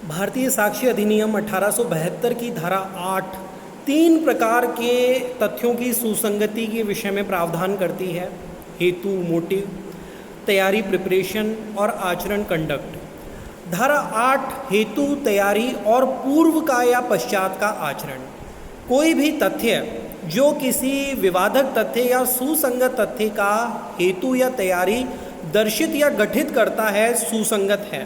भारतीय साक्ष्य अधिनियम 1872 की धारा 8 तीन प्रकार के तथ्यों की सुसंगति के विषय में प्रावधान करती है। हेतु मोटिव, तैयारी प्रिपरेशन और आचरण कंडक्ट। धारा 8 हेतु, तैयारी और पूर्व का या पश्चात का आचरण। कोई भी तथ्य जो किसी विवादक तथ्य या सुसंगत तथ्य का हेतु या तैयारी दर्शित या गठित करता है सुसंगत है।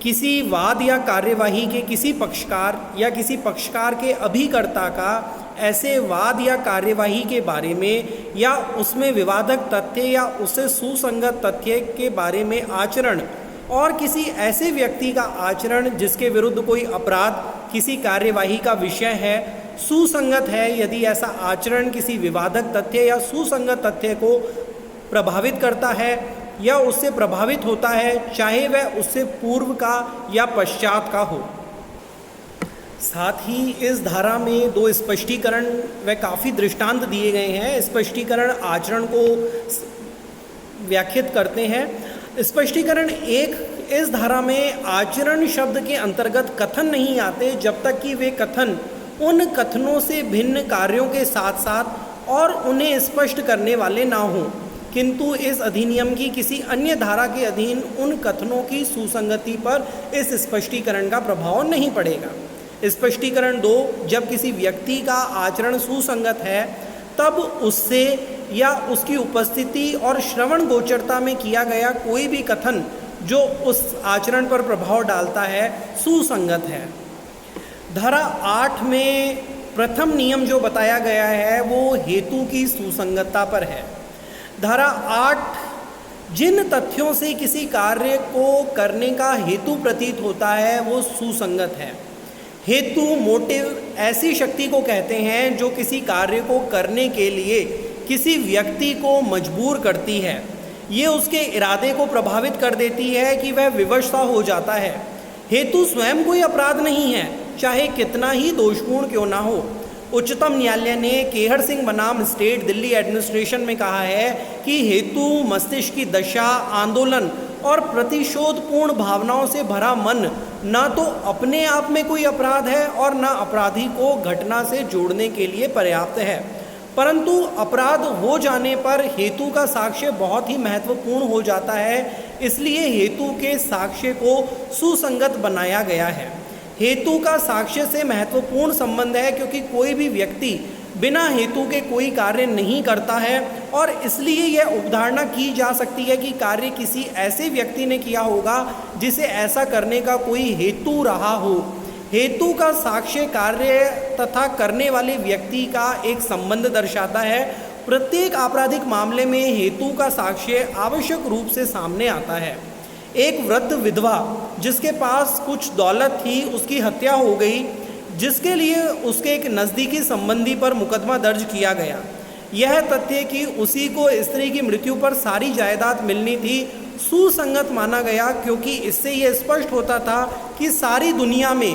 किसी वाद या कार्यवाही के किसी पक्षकार या किसी पक्षकार के अभिकर्ता का ऐसे वाद या कार्यवाही के बारे में या उसमें विवादक तथ्य या उससे सुसंगत तथ्य के बारे में आचरण और किसी ऐसे व्यक्ति का आचरण जिसके विरुद्ध कोई अपराध किसी कार्यवाही का विषय है सुसंगत है यदि ऐसा आचरण किसी विवादक तथ्य या सुसंगत तथ्य को प्रभावित करता है या उससे प्रभावित होता है, चाहे वह उससे पूर्व का या पश्चात का हो। साथ ही इस धारा में दो स्पष्टीकरण व काफ़ी दृष्टांत दिए गए हैं। स्पष्टीकरण आचरण को व्याख्यात करते हैं। स्पष्टीकरण एक, इस धारा में आचरण शब्द के अंतर्गत कथन नहीं आते जब तक कि वे कथन उन कथनों से भिन्न कार्यों के साथ साथ और उन्हें स्पष्ट करने वाले ना हों, किंतु इस अधिनियम की किसी अन्य धारा के अधीन उन कथनों की सुसंगति पर इस स्पष्टीकरण का प्रभाव नहीं पड़ेगा। स्पष्टीकरण 2, जब किसी व्यक्ति का आचरण सुसंगत है तब उससे या उसकी उपस्थिति और श्रवण गोचरता में किया गया कोई भी कथन जो उस आचरण पर प्रभाव डालता है सुसंगत है। धारा 8 में प्रथम नियम जो बताया गया है वो हेतु की सुसंगतता पर है। धारा 8 जिन तथ्यों से किसी कार्य को करने का हेतु प्रतीत होता है वो सुसंगत है। हेतु मोटिव ऐसी शक्ति को कहते हैं जो किसी कार्य को करने के लिए किसी व्यक्ति को मजबूर करती है। ये उसके इरादे को प्रभावित कर देती है कि वह विवश सा हो जाता है। हेतु स्वयं कोई अपराध नहीं है, चाहे कितना ही दोषपूर्ण क्यों ना हो। उच्चतम न्यायालय ने केहर सिंह बनाम स्टेट दिल्ली एडमिनिस्ट्रेशन में कहा है कि हेतु मस्तिष्क की दशा, आंदोलन और प्रतिशोधपूर्ण भावनाओं से भरा मन ना तो अपने आप में कोई अपराध है और ना अपराधी को घटना से जोड़ने के लिए पर्याप्त है, परंतु अपराध हो जाने पर हेतु का साक्ष्य बहुत ही महत्वपूर्ण हो जाता है। इसलिए हेतु के साक्ष्य को सुसंगत बनाया गया है। हेतु का साक्ष्य से महत्वपूर्ण संबंध है क्योंकि कोई भी व्यक्ति बिना हेतु के कोई कार्य नहीं करता है और इसलिए यह उपधारणा की जा सकती है कि कार्य किसी ऐसे व्यक्ति ने किया होगा जिसे ऐसा करने का कोई हेतु रहा हो। हेतु का साक्ष्य कार्य तथा करने वाले व्यक्ति का एक संबंध दर्शाता है। प्रत्येक आपराधिक मामले में हेतु का साक्ष्य आवश्यक रूप से सामने आता है। एक वृद्ध विधवा जिसके पास कुछ दौलत थी, उसकी हत्या हो गई, जिसके लिए उसके एक नज़दीकी संबंधी पर मुकदमा दर्ज किया गया। यह तथ्य कि उसी को स्त्री की मृत्यु पर सारी जायदाद मिलनी थी सुसंगत माना गया, क्योंकि इससे यह स्पष्ट होता था कि सारी दुनिया में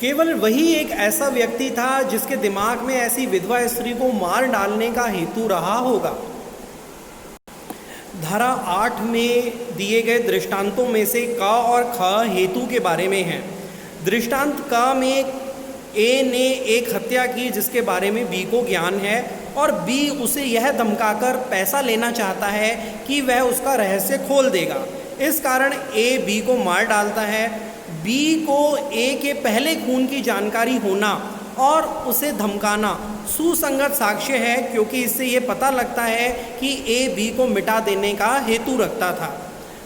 केवल वही एक ऐसा व्यक्ति था जिसके दिमाग में ऐसी विधवा स्त्री को मार डालने का हेतु रहा होगा। धारा 8 में दिए गए दृष्टांतों में से क और ख हेतु के बारे में है। दृष्टांत क में ए ने एक हत्या की जिसके बारे में बी को ज्ञान है और बी उसे यह धमकाकर पैसा लेना चाहता है कि वह उसका रहस्य खोल देगा। इस कारण ए बी को मार डालता है। बी को ए के पहले खून की जानकारी होना और उसे धमकाना सुसंगत साक्ष्य है, क्योंकि इससे ये पता लगता है कि ए बी को मिटा देने का हेतु रखता था।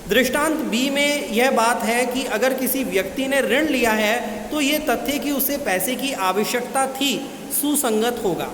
दृष्टांत बी में यह बात है कि अगर किसी व्यक्ति ने ऋण लिया है तो ये तथ्य कि उसे पैसे की आवश्यकता थी सुसंगत होगा।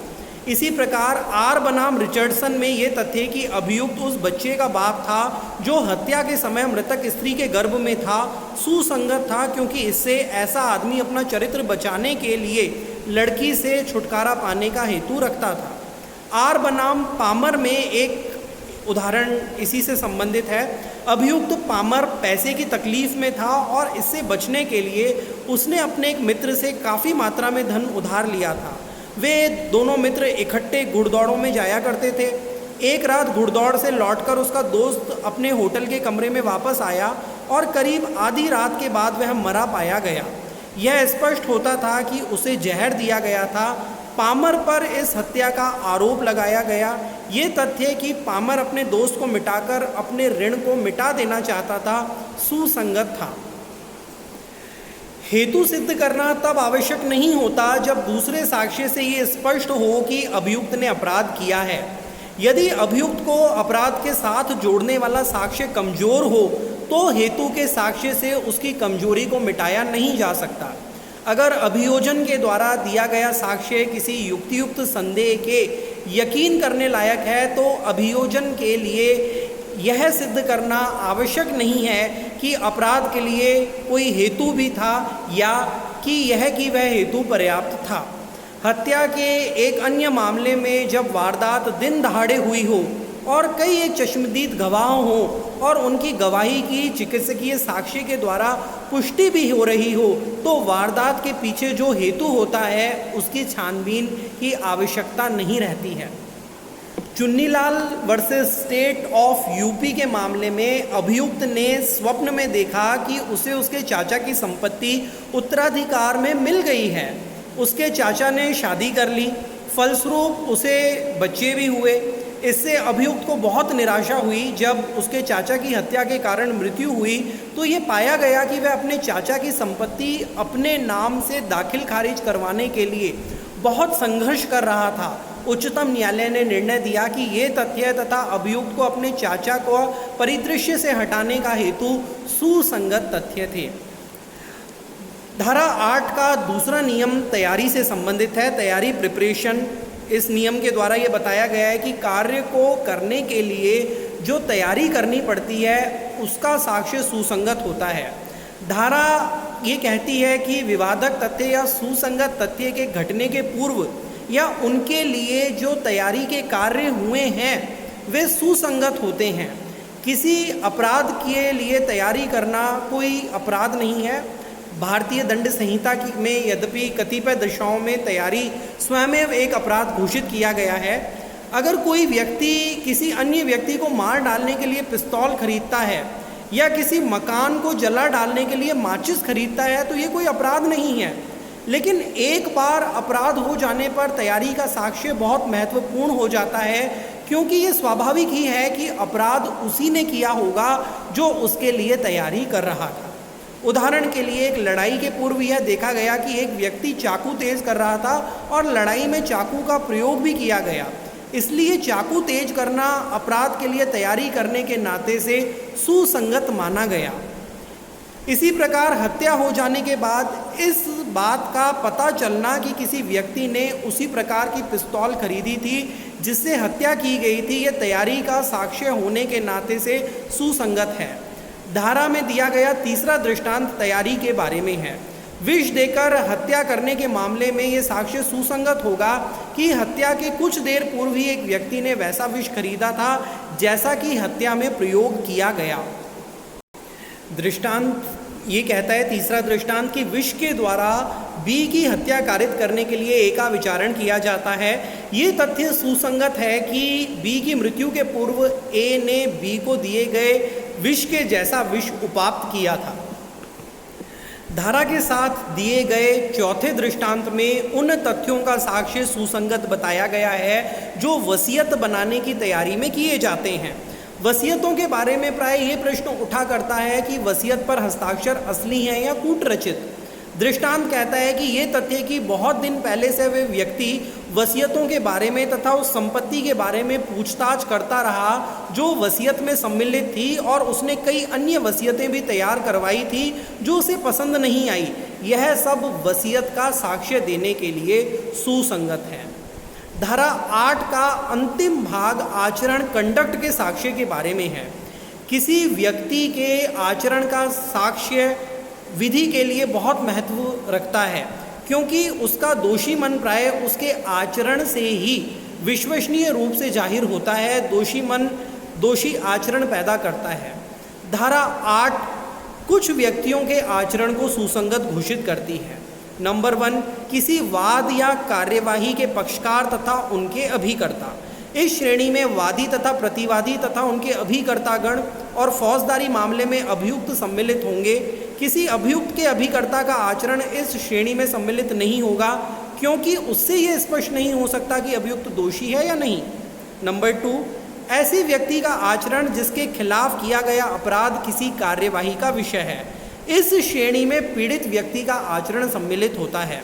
इसी प्रकार आर बनाम रिचर्डसन में ये तथ्य कि अभियुक्त उस बच्चे का बाप था जो हत्या के समय मृतक स्त्री के गर्भ में था सुसंगत था, क्योंकि इससे ऐसा आदमी अपना चरित्र बचाने के लिए लड़की से छुटकारा पाने का हेतु रखता था। आर बनाम पामर में एक उदाहरण इसी से संबंधित है। अभियुक्त पामर पैसे की तकलीफ में था और इससे बचने के लिए उसने अपने एक मित्र से काफ़ी मात्रा में धन उधार लिया था। वे दोनों मित्र इकट्ठे घुड़दौड़ों में जाया करते थे। एक रात घुड़दौड़ से लौटकर उसका दोस्त अपने होटल के कमरे में वापस आया और करीब आधी रात के बाद वह मरा पाया गया। यह स्पष्ट होता था कि उसे जहर दिया गया था। पामर पर इस हत्या का आरोप लगाया गया। ये तथ्य कि पामर अपने दोस्त को मिटाकर अपने ऋण को मिटा देना चाहता था सुसंगत था। हेतु सिद्ध करना तब आवश्यक नहीं होता जब दूसरे साक्ष्य से ये स्पष्ट हो कि अभियुक्त ने अपराध किया है। यदि अभियुक्त को अपराध के साथ जोड़ने वाला साक्ष्य कमजोर हो तो हेतु के साक्ष्य से उसकी कमजोरी को मिटाया नहीं जा सकता। अगर अभियोजन के द्वारा दिया गया साक्ष्य किसी युक्तियुक्त संदेह के यकीन करने लायक है तो अभियोजन के लिए यह सिद्ध करना आवश्यक नहीं है कि अपराध के लिए कोई हेतु भी था या कि वह हेतु पर्याप्त था। हत्या के एक अन्य मामले में जब वारदात दिन दहाड़े हुई हो और कई एक चश्मदीद गवाह हों और उनकी गवाही की चिकित्सकीय साक्ष्य के द्वारा पुष्टि भी हो रही हो तो वारदात के पीछे जो हेतु होता है उसकी छानबीन की आवश्यकता नहीं रहती है। Chunnilal versus state of UP के मामले में अभियुक्त ने स्वप्न में देखा कि उसे उसके चाचा की संपत्ति उत्तराधिकार में मिल गई है। उसके चाचा ने शादी कर ली, फलस्वरूप उसे बच्चे भी हुए। इससे अभियुक्त को बहुत निराशा हुई। जब उसके चाचा की हत्या के कारण मृत्यु हुई तो ये पाया गया कि वह अपने चाचा की संपत्ति अपने नाम से दाखिल खारिज करवाने के लिए बहुत संघर्ष कर रहा था। उच्चतम न्यायालय ने निर्णय दिया कि ये तथ्य तथा अभियुक्त को अपने चाचा को परिदृश्य से हटाने का हेतु सुसंगत तथ्य थे। धारा 8 का दूसरा नियम तैयारी से संबंधित है। तैयारी प्रिपरेशन। इस नियम के द्वारा ये बताया गया है कि कार्य को करने के लिए जो तैयारी करनी पड़ती है उसका साक्ष्य सुसंगत होता है। धारा ये कहती है कि विवादक तथ्य या सुसंगत तथ्य के घटने के पूर्व या उनके लिए जो तैयारी के कार्य हुए हैं वे सुसंगत होते हैं। किसी अपराध के लिए तैयारी करना कोई अपराध नहीं है। भारतीय दंड संहिता में यद्यपि कतिपय दशाओं में तैयारी स्वयं एक अपराध घोषित किया गया है। अगर कोई व्यक्ति किसी अन्य व्यक्ति को मार डालने के लिए पिस्तौल खरीदता है या किसी मकान को जला डालने के लिए माचिस खरीदता है तो ये कोई अपराध नहीं है। लेकिन एक बार अपराध हो जाने पर तैयारी का साक्ष्य बहुत महत्वपूर्ण हो जाता है, क्योंकि ये स्वाभाविक ही है कि अपराध उसी ने किया होगा जो उसके लिए तैयारी कर रहा था। उदाहरण के लिए एक लड़ाई के पूर्व यह देखा गया कि एक व्यक्ति चाकू तेज कर रहा था और लड़ाई में चाकू का प्रयोग भी किया गया, इसलिए चाकू तेज करना अपराध के लिए तैयारी करने के नाते से सुसंगत माना गया। इसी प्रकार हत्या हो जाने के बाद इस बात का पता चलना कि किसी व्यक्ति ने उसी प्रकार की पिस्तौल खरीदी थी जिससे हत्या की गई थी, यह तैयारी का साक्ष्य होने के नाते से सुसंगत है। धारा में दिया गया तीसरा दृष्टांत तैयारी के बारे में है। विष देकर हत्या करने के मामले में ये साक्ष्य सुसंगत होगा कि हत्या के कुछ देर पूर्व ही एक व्यक्ति ने वैसा विष खरीदा था जैसा कि हत्या में प्रयोग किया गया। दृष्टांत ये कहता है, तीसरा दृष्टांत कि विष के द्वारा बी की हत्या कारित करने के लिए ए का विचारण किया जाता है। ये तथ्य सुसंगत है कि बी की मृत्यु के पूर्व ए ने बी को दिए गए विष के जैसा विष उपाप्त किया था। धारा के साथ दिए गए चौथे दृष्टांत में उन तथ्यों का साक्ष्य सुसंगत बताया गया है जो वसीयत बनाने की तैयारी में किए जाते हैं। वसीयतों के बारे में प्राय ये प्रश्न उठा करता है कि वसीयत पर हस्ताक्षर असली हैं या कूटरचित। दृष्टांत कहता है कि ये तथ्य कि बहुत दिन पहले से वे व्यक्ति वसीयतों के बारे में तथा उस संपत्ति के बारे में पूछताछ करता रहा जो वसीयत में सम्मिलित थी और उसने कई अन्य वसीयतें भी तैयार करवाई थी जो उसे पसंद नहीं आई, यह सब वसीयत का साक्ष्य देने के लिए सुसंगत है। धारा 8 का अंतिम भाग आचरण कंडक्ट के साक्ष्य के बारे में है। किसी व्यक्ति के आचरण का साक्ष्य विधि के लिए बहुत महत्व रखता है, क्योंकि उसका दोषी मन प्राय उसके आचरण से ही विश्वसनीय रूप से जाहिर होता है। दोषी मन दोषी आचरण पैदा करता है। धारा 8 कुछ व्यक्तियों के आचरण को सुसंगत घोषित करती है। नंबर 1, किसी वाद या कार्यवाही के पक्षकार तथा उनके अभिकर्ता। इस श्रेणी में वादी तथा प्रतिवादी तथा उनके अभिकर्तागण और फौजदारी मामले में अभियुक्त सम्मिलित होंगे। किसी अभियुक्त के अभिकर्ता का आचरण इस श्रेणी में सम्मिलित नहीं होगा, क्योंकि उससे यह स्पष्ट नहीं हो सकता कि अभियुक्त दोषी है या नहीं। नंबर 2, ऐसी व्यक्ति का आचरण जिसके खिलाफ किया गया अपराध किसी कार्यवाही का विषय है। इस श्रेणी में पीड़ित व्यक्ति का आचरण सम्मिलित होता है।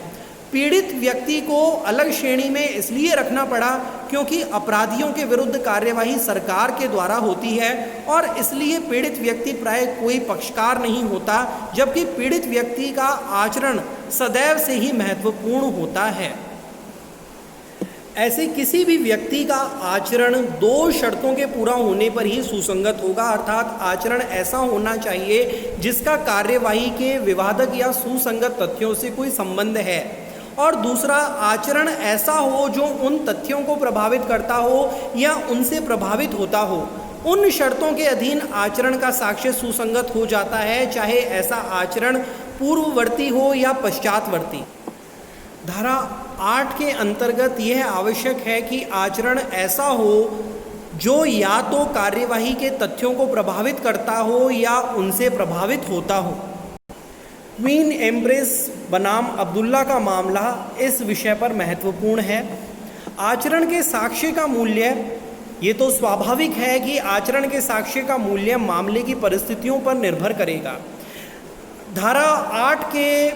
पीड़ित व्यक्ति को अलग श्रेणी में इसलिए रखना पड़ा क्योंकि अपराधियों के विरुद्ध कार्यवाही सरकार के द्वारा होती है और इसलिए पीड़ित व्यक्ति प्राय कोई पक्षकार नहीं होता, जबकि पीड़ित व्यक्ति का आचरण सदैव से ही महत्वपूर्ण होता है। ऐसे किसी भी व्यक्ति का आचरण 2 शर्तों के पूरा होने पर ही सुसंगत होगा, अर्थात आचरण ऐसा होना चाहिए जिसका कार्यवाही के विवादक या सुसंगत तथ्यों से कोई संबंध है, और दूसरा आचरण ऐसा हो जो उन तथ्यों को प्रभावित करता हो या उनसे प्रभावित होता हो। उन शर्तों के अधीन आचरण का साक्ष्य सुसंगत हो जाता है, चाहे ऐसा आचरण पूर्ववर्ती हो या पश्चातवर्ती। धारा 8 के अंतर्गत यह आवश्यक है कि आचरण ऐसा हो जो या तो कार्यवाही के तथ्यों को प्रभावित करता हो या उनसे प्रभावित होता हो। क्वीन एम्प्रेस बनाम अब्दुल्ला का मामला इस विषय पर महत्वपूर्ण है। आचरण के साक्ष्य का मूल्य, ये तो स्वाभाविक है कि आचरण के साक्ष्य का मूल्य मामले की परिस्थितियों पर निर्भर करेगा। धारा 8 के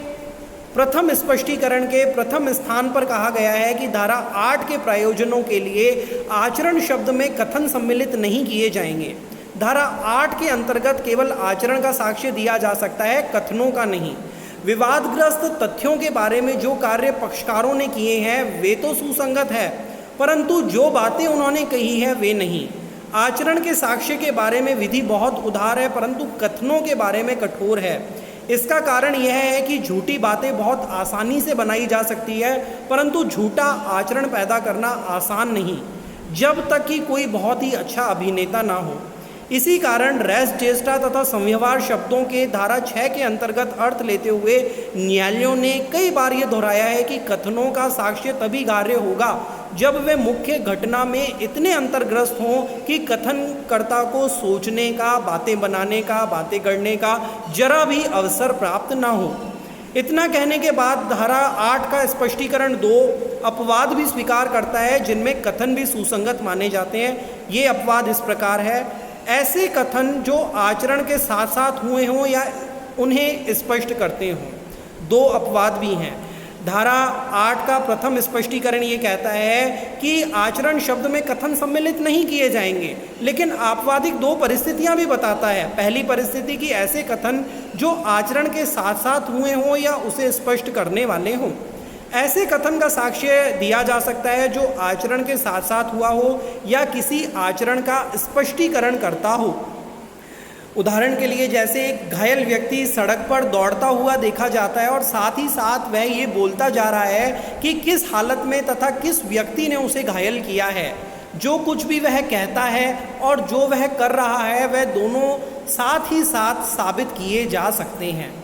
प्रथम स्पष्टीकरण के प्रथम स्थान पर कहा गया है कि धारा 8 के प्रयोजनों के लिए आचरण शब्द में कथन सम्मिलित नहीं किए जाएंगे। धारा 8 के अंतर्गत केवल आचरण का साक्ष्य दिया जा सकता है, कथनों का नहीं। विवादग्रस्त तथ्यों के बारे में जो कार्य पक्षकारों ने किए हैं वे तो सुसंगत है, परंतु जो बातें उन्होंने कही है वे नहीं। आचरण के साक्ष्य के बारे में विधि बहुत उदार है, परंतु कथनों के बारे में कठोर है। इसका कारण यह है कि झूठी बातें बहुत आसानी से बनाई जा सकती है, परंतु झूठा आचरण पैदा करना आसान नहीं, जब तक कि कोई बहुत ही अच्छा अभिनेता ना हो। इसी कारण रेस चेष्टा तथा संव्यवहार शब्दों के धारा 6 के अंतर्गत अर्थ लेते हुए न्यायालयों ने कई बार ये दोहराया है कि कथनों का साक्ष्य तभी ग्राह्य होगा जब वे मुख्य घटना में इतने अंतर्ग्रस्त हों कि कथनकर्ता को सोचने का, बातें बनाने का, बातें करने का जरा भी अवसर प्राप्त ना हो। इतना कहने के बाद धारा 8 का स्पष्टीकरण 2 अपवाद भी स्वीकार करता है जिनमें कथन भी सुसंगत माने जाते हैं। ये अपवाद इस प्रकार है: ऐसे कथन जो आचरण के साथ साथ हुए हों या उन्हें स्पष्ट करते हों। 2 अपवाद भी हैं। धारा 8 का प्रथम स्पष्टीकरण ये कहता है कि आचरण शब्द में कथन सम्मिलित नहीं किए जाएंगे, लेकिन आपवादिक 2 परिस्थितियां भी बताता है। पहली परिस्थिति कि ऐसे कथन जो आचरण के साथ साथ हुए हों या उसे स्पष्ट करने वाले हों। ऐसे कथन का साक्ष्य दिया जा सकता है जो आचरण के साथ साथ हुआ हो या किसी आचरण का स्पष्टीकरण करता हो। उदाहरण के लिए जैसे एक घायल व्यक्ति सड़क पर दौड़ता हुआ देखा जाता है और साथ ही साथ वह ये बोलता जा रहा है कि किस हालत में तथा किस व्यक्ति ने उसे घायल किया है। जो कुछ भी वह कहता है और जो वह कर रहा है वह दोनों साथ ही साथ साबित किए जा सकते हैं।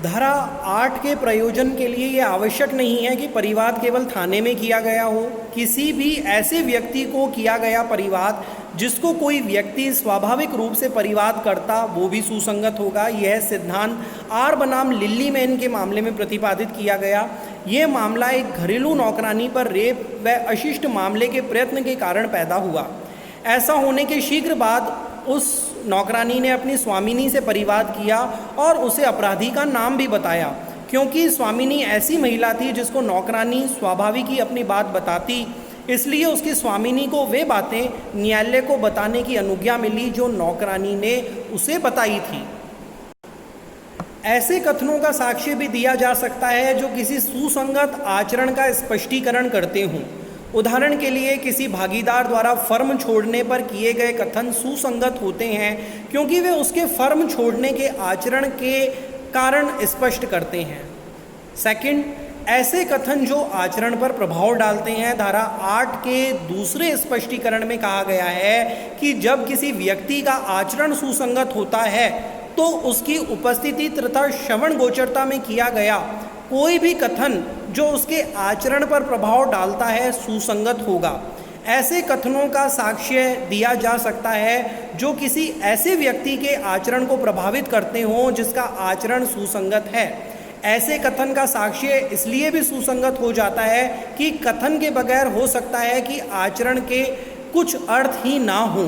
धारा 8 के प्रयोजन के लिए यह आवश्यक नहीं है कि परिवाद केवल थाने में किया गया हो। किसी भी ऐसे व्यक्ति को किया गया परिवाद जिसको कोई व्यक्ति स्वाभाविक रूप से परिवाद करता वो भी सुसंगत होगा। यह सिद्धांत आर बनाम लिल्ली मैन के मामले में प्रतिपादित किया गया। यह मामला एक घरेलू नौकरानी पर रेप व अशिष्ट मामले के प्रयत्न के कारण पैदा हुआ। ऐसा होने के शीघ्र बाद उस नौकरानी ने अपनी स्वामिनी से परिवाद किया और उसे अपराधी का नाम भी बताया, क्योंकि स्वामिनी ऐसी महिला थी जिसको नौकरानी स्वाभाविक ही अपनी बात बताती, इसलिए उसकी स्वामिनी को वे बातें न्यायालय को बताने की अनुज्ञा मिली जो नौकरानी ने उसे बताई थी। ऐसे कथनों का साक्ष्य भी दिया जा सकता है जो किसी सुसंगत आचरण का स्पष्टीकरण करते हों। उदाहरण के लिए किसी भागीदार द्वारा फर्म छोड़ने पर किए गए कथन सुसंगत होते हैं क्योंकि वे उसके फर्म छोड़ने के आचरण के कारण स्पष्ट करते हैं। सेकंड, ऐसे कथन जो आचरण पर प्रभाव डालते हैं। धारा 8 के दूसरे स्पष्टीकरण में कहा गया है कि जब किसी व्यक्ति का आचरण सुसंगत होता है तो उसकी उपस्थिति तथा श्रवण गोचरता में किया गया कोई भी कथन जो उसके आचरण पर प्रभाव डालता है सुसंगत होगा। ऐसे कथनों का साक्ष्य दिया जा सकता है जो किसी ऐसे व्यक्ति के आचरण को प्रभावित करते हों जिसका आचरण सुसंगत है। ऐसे कथन का साक्ष्य इसलिए भी सुसंगत हो जाता है कि कथन के बगैर हो सकता है कि आचरण के कुछ अर्थ ही ना हों।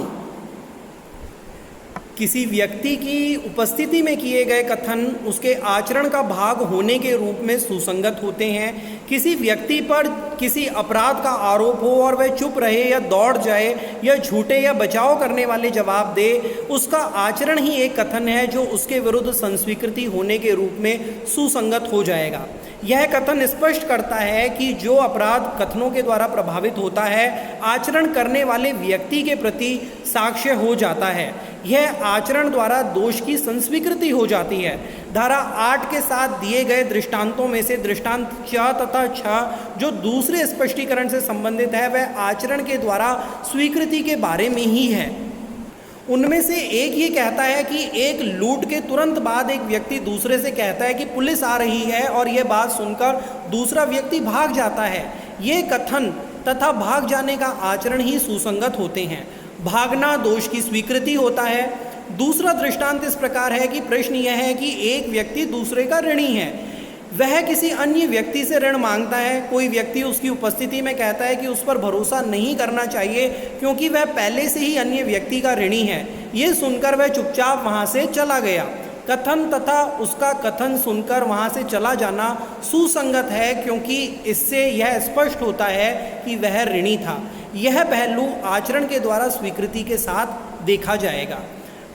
किसी व्यक्ति की उपस्थिति में किए गए कथन उसके आचरण का भाग होने के रूप में सुसंगत होते हैं। किसी व्यक्ति पर किसी अपराध का आरोप हो और वह चुप रहे या दौड़ जाए या झूठे या बचाव करने वाले जवाब दे, उसका आचरण ही एक कथन है जो उसके विरुद्ध संस्वीकृति होने के रूप में सुसंगत हो जाएगा। यह कथन स्पष्ट करता है कि जो अपराध कथनों के द्वारा प्रभावित होता है, आचरण करने वाले व्यक्ति के प्रति साक्ष्य हो जाता है। यह आचरण द्वारा दोष की संस्वीकृति हो जाती है। धारा 8 के साथ दिए गए दृष्टांतों में से दृष्टांत 4 तथा 6 जो दूसरे स्पष्टीकरण से संबंधित है, वह आचरण के द्वारा स्वीकृति के बारे में ही है। उनमें से एक ये कहता है कि एक लूट के तुरंत बाद एक व्यक्ति दूसरे से कहता है कि पुलिस आ रही है, और यह बात सुनकर दूसरा व्यक्ति भाग जाता है। ये कथन तथा भाग जाने का आचरण ही सुसंगत होते हैं। भागना दोष की स्वीकृति होता है। दूसरा दृष्टांत इस प्रकार है कि प्रश्न यह है कि एक व्यक्ति दूसरे का ऋणी है, वह किसी अन्य व्यक्ति से ऋण मांगता है। कोई व्यक्ति उसकी उपस्थिति में कहता है कि उस पर भरोसा नहीं करना चाहिए क्योंकि वह पहले से ही अन्य व्यक्ति का ऋणी है। ये सुनकर वह चुपचाप वहाँ से चला गया। कथन तथा उसका कथन सुनकर वहाँ से चला जाना सुसंगत है क्योंकि इससे यह स्पष्ट होता है कि वह ऋणी था। यह पहलू आचरण के द्वारा स्वीकृति के साथ देखा जाएगा।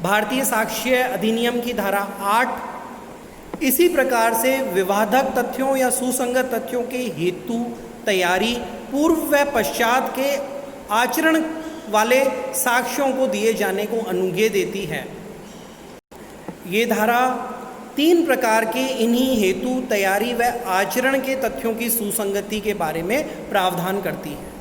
भारतीय साक्ष्य अधिनियम की धारा 8 इसी प्रकार से विवादक तथ्यों या सुसंगत तथ्यों के हेतु तैयारी, पूर्व व पश्चात के आचरण वाले साक्ष्यों को दिए जाने को अनुज्ञा देती है। ये धारा 3 प्रकार के इन्हीं हेतु, तैयारी व आचरण के तथ्यों की सुसंगति के बारे में प्रावधान करती है।